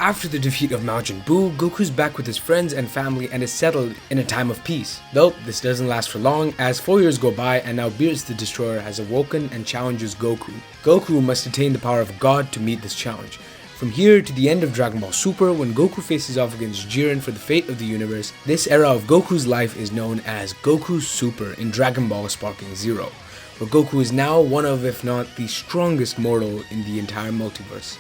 After the defeat of Majin Buu, Goku's back with his friends and family and is settled in a time of peace. Though, this doesn't last for long, as 4 years go by and now Beerus the Destroyer has awoken and challenges Goku. Goku must attain the power of God to meet this challenge. From here to the end of Dragon Ball Super, when Goku faces off against Jiren for the fate of the universe, this era of Goku's life is known as Goku Super in Dragon Ball Sparking Zero, where Goku is now one of, if not the strongest mortal in the entire multiverse.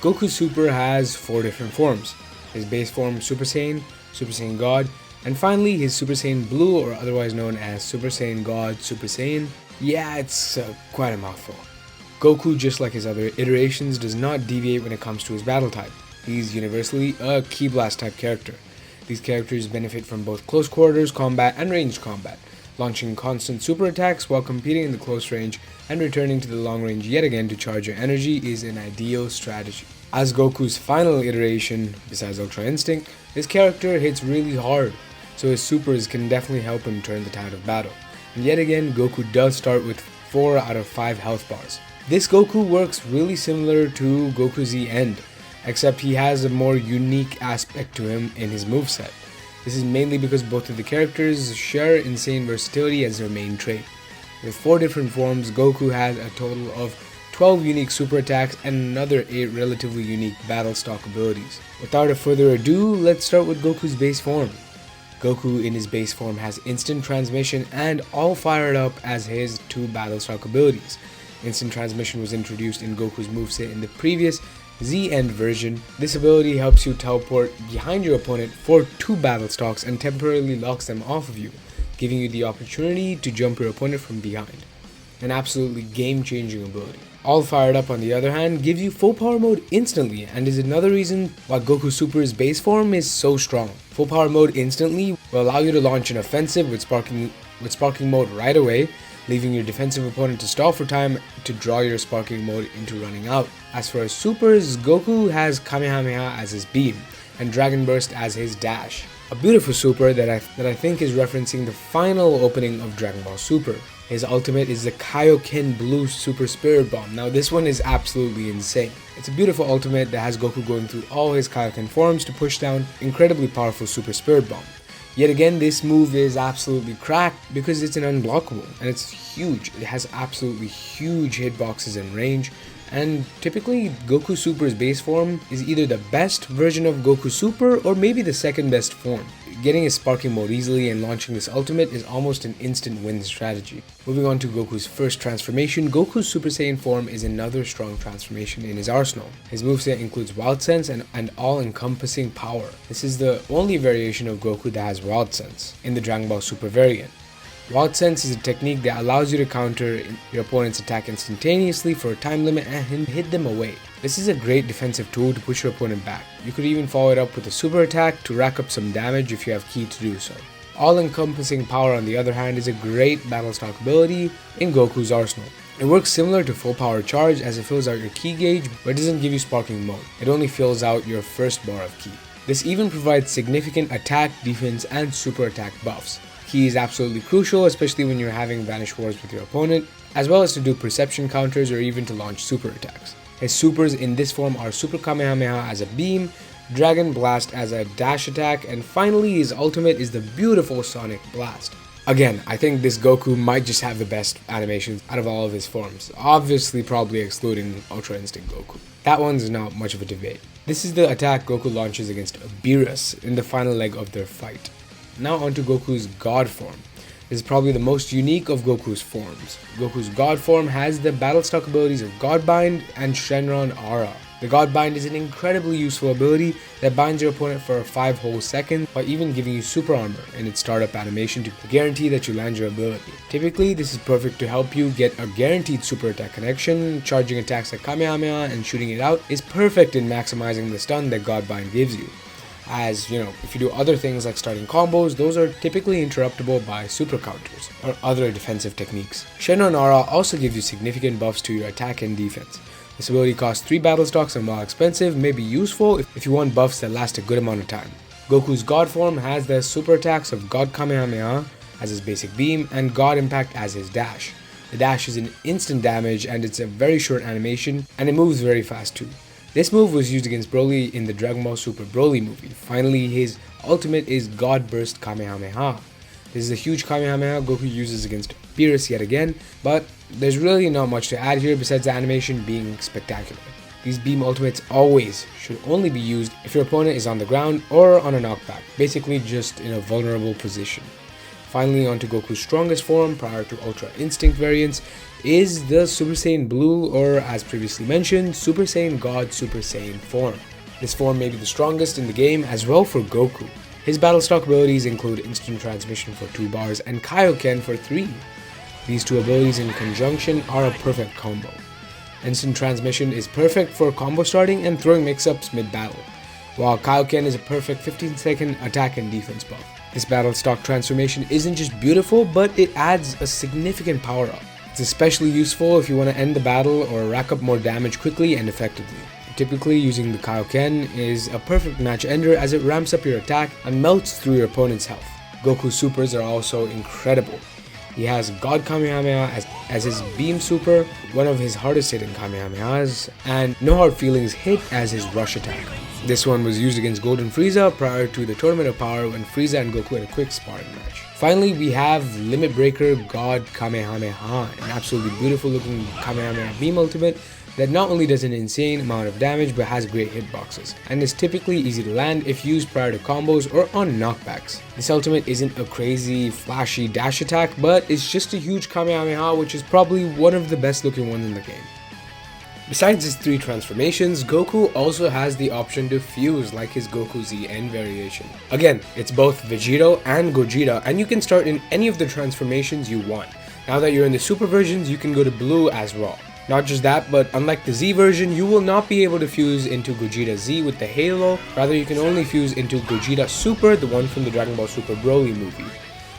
Goku Super has 4 different forms: his base form Super Saiyan God, and finally his Super Saiyan Blue, or otherwise known as Super Saiyan God Super Saiyan. Yeah, it's quite a mouthful. Goku, just like his other iterations, does not deviate when it comes to his battle type. He's universally a Ki Blast type character. These characters benefit from both close quarters combat and ranged combat, launching constant super attacks while competing in the close range, and returning to the long range yet again to charge your energy is an ideal strategy. As Goku's final iteration, besides Ultra Instinct, this character hits really hard, so his supers can definitely help him turn the tide of battle. And yet again, Goku does start with 4 out of 5 health bars. This Goku works really similar to Goku Z End, except he has a more unique aspect to him in his moveset. This is mainly because both of the characters share insane versatility as their main trait. With 4 different forms, Goku has a total of 12 unique super attacks and another 8 relatively unique battle stock abilities. Without a further ado, let's start with Goku's base form. Goku in his base form has instant transmission and all fired up as his 2 battle stock abilities. Instant transmission was introduced in Goku's moveset in the previous Z-End version. This ability helps you teleport behind your opponent for 2 battle stocks and temporarily locks them off of you, giving you the opportunity to jump your opponent from behind. An absolutely game-changing ability. All Fired Up, on the other hand, gives you full power mode instantly and is another reason why Goku Super's base form is so strong. Full power mode instantly will allow you to launch an offensive with sparking mode right away, leaving your defensive opponent to stall for time to draw your sparking mode into running out. As for his supers, Goku has Kamehameha as his beam and Dragon Burst as his dash. A beautiful super that I think is referencing the final opening of Dragon Ball Super. His ultimate is the Kaioken Blue Super Spirit Bomb. Now this one is absolutely insane. It's a beautiful ultimate that has Goku going through all his Kaioken forms to push down incredibly powerful Super Spirit Bomb. Yet again, this move is absolutely cracked because it's an unblockable and it's huge. It has absolutely huge hitboxes and range, and typically Goku Super's base form is either the best version of Goku Super or maybe the second best form. Getting his sparking mode easily and launching this ultimate is almost an instant win strategy. Moving on to Goku's first transformation, Goku's Super Saiyan form is another strong transformation in his arsenal. His moveset includes Wild Sense and all-encompassing power. This is the only variation of Goku that has Wild Sense in the Dragon Ball Super variant. Wild Sense is a technique that allows you to counter your opponent's attack instantaneously for a time limit and hit them away. This is a great defensive tool to push your opponent back. You could even follow it up with a super attack to rack up some damage if you have ki to do so. All-encompassing power, on the other hand, is a great battle stock ability in Goku's arsenal. It works similar to full power charge as it fills out your ki gauge, but it doesn't give you sparking mode. It only fills out your first bar of ki. This even provides significant attack, defense, and super attack buffs. Ki is absolutely crucial, especially when you're having Vanish Wars with your opponent, as well as to do perception counters or even to launch super attacks. His supers in this form are Super Kamehameha as a beam, Dragon Blast as a dash attack, and finally his ultimate is the beautiful Sonic Blast. Again, I think this Goku might just have the best animations out of all of his forms, obviously probably excluding Ultra Instinct Goku. That one's not much of a debate. This is the attack Goku launches against Beerus in the final leg of their fight. Now onto Goku's God form. This is probably the most unique of Goku's forms. Goku's God form has the battle stock abilities of Godbind and Shenron Aura. The Godbind is an incredibly useful ability that binds your opponent for 5 whole seconds while even giving you super armor in its startup animation to guarantee that you land your ability. Typically, this is perfect to help you get a guaranteed super attack connection. Charging attacks like Kamehameha and shooting it out is perfect in maximizing the stun that Godbind gives you. As you know, if you do other things like starting combos, those are typically interruptible by super counters or other defensive techniques. Shenron Aura also gives you significant buffs to your attack and defense. This ability costs 3 battle stocks and while expensive may be useful if you want buffs that last a good amount of time. Goku's God form has the super attacks of God Kamehameha as his basic beam and God Impact as his dash. The dash is an instant damage and it's a very short animation and it moves very fast too. This move was used against Broly in the Dragon Ball Super Broly movie. Finally, his ultimate is God Burst Kamehameha. This is a huge Kamehameha Goku uses against Beerus yet again, but there's really not much to add here besides the animation being spectacular. These beam ultimates always should only be used if your opponent is on the ground or on a knockback, basically just in a vulnerable position. Finally, onto Goku's strongest form prior to Ultra Instinct variants is the Super Saiyan Blue, or as previously mentioned, Super Saiyan God Super Saiyan form. This form may be the strongest in the game as well for Goku. His battle stock abilities include Instant Transmission for 2 bars and Kaioken for 3. These two abilities in conjunction are a perfect combo. Instant Transmission is perfect for combo starting and throwing mix-ups mid-battle, while Kaioken is a perfect 15-second attack and defense buff. This battle stock transformation isn't just beautiful, but it adds a significant power up. It's especially useful if you want to end the battle or rack up more damage quickly and effectively. Typically, using the Kaioken is a perfect match ender as it ramps up your attack and melts through your opponent's health. Goku's supers are also incredible. He has God Kamehameha as his beam super, one of his hardest hitting Kamehamehas, and No Hard Feelings hit as his rush attack. This one was used against Golden Frieza prior to the Tournament of Power when Frieza and Goku had a quick sparring match. Finally, we have Limit Breaker God Kamehameha, an absolutely beautiful looking Kamehameha beam ultimate that not only does an insane amount of damage but has great hitboxes, and is typically easy to land if used prior to combos or on knockbacks. This ultimate isn't a crazy, flashy dash attack, but it's just a huge Kamehameha, which is probably one of the best looking ones in the game. Besides his 3 transformations, Goku also has the option to fuse like his Goku ZN variation. Again, it's both Vegito and Gogeta, and you can start in any of the transformations you want. Now that you're in the Super versions, you can go to Blue as well. Not just that, but unlike the Z version, you will not be able to fuse into Gogeta Z with the Halo, rather you can only fuse into Gogeta Super, the one from the Dragon Ball Super Broly movie.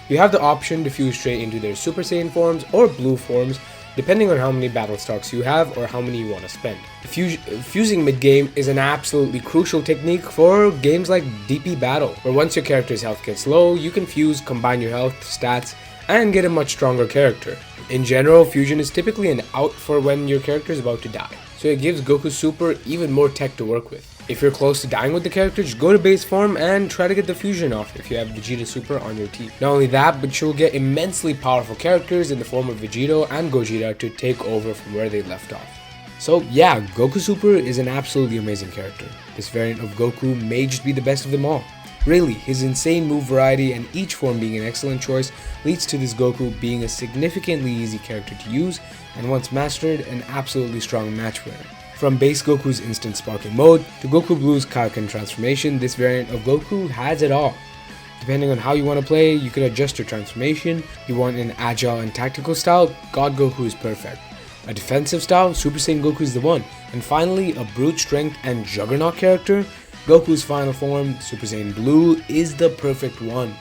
You have the option to fuse straight into their Super Saiyan forms or Blue forms, depending on how many battle stocks you have or how many you want to spend. Fusing mid-game is an absolutely crucial technique for games like DP Battle, where once your character's health gets low, you can fuse, combine your health, stats, and get a much stronger character. In general, fusion is typically an out for when your character is about to die, so it gives Goku Super even more tech to work with. If you're close to dying with the character, just go to base form and try to get the fusion off if you have Vegeta Super on your team. Not only that, but you'll get immensely powerful characters in the form of Vegito and Gogeta to take over from where they left off. So yeah, Goku Super is an absolutely amazing character. This variant of Goku may just be the best of them all. Really, his insane move variety and each form being an excellent choice leads to this Goku being a significantly easy character to use, and once mastered, an absolutely strong match winner. From base Goku's instant sparking mode to Goku Blue's Kaioken transformation, this variant of Goku has it all. Depending on how you want to play, you can adjust your transformation. You want an agile and tactical style, God Goku is perfect. A defensive style, Super Saiyan Goku is the one. And finally, a brute strength and juggernaut character, Goku's final form, Super Saiyan Blue, is the perfect one.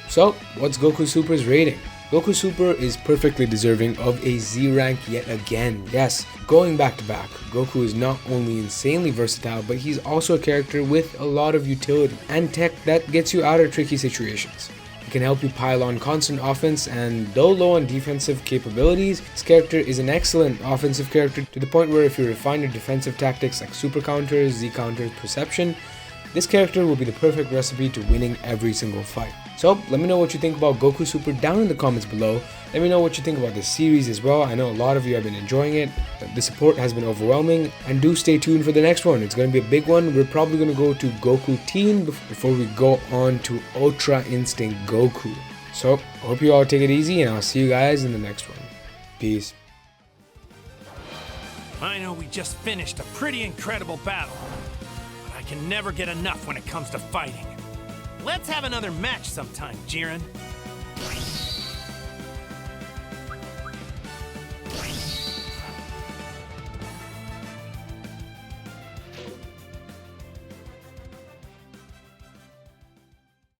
So, what's Goku Super's rating? Goku Super is perfectly deserving of a Z rank yet again. Yes, going back to back, Goku is not only insanely versatile, but he's also a character with a lot of utility and tech that gets you out of tricky situations. He can help you pile on constant offense, and though low on defensive capabilities, his character is an excellent offensive character to the point where if you refine your defensive tactics like super counters, Z counters, perception, this character will be the perfect recipe to winning every single fight. So let me know what you think about Goku Super down in the comments below. Let me know what you think about this series as well. I know a lot of you have been enjoying it. The support has been overwhelming, and do stay tuned for the next one. It's going to be a big one. We're probably going to go to Goku Teen before we go on to Ultra Instinct Goku. So hope you all take it easy, and I'll see you guys in the next one. Peace. I know we just finished a pretty incredible battle, but I can never get enough when it comes to fighting. Let's have another match sometime, Jiren.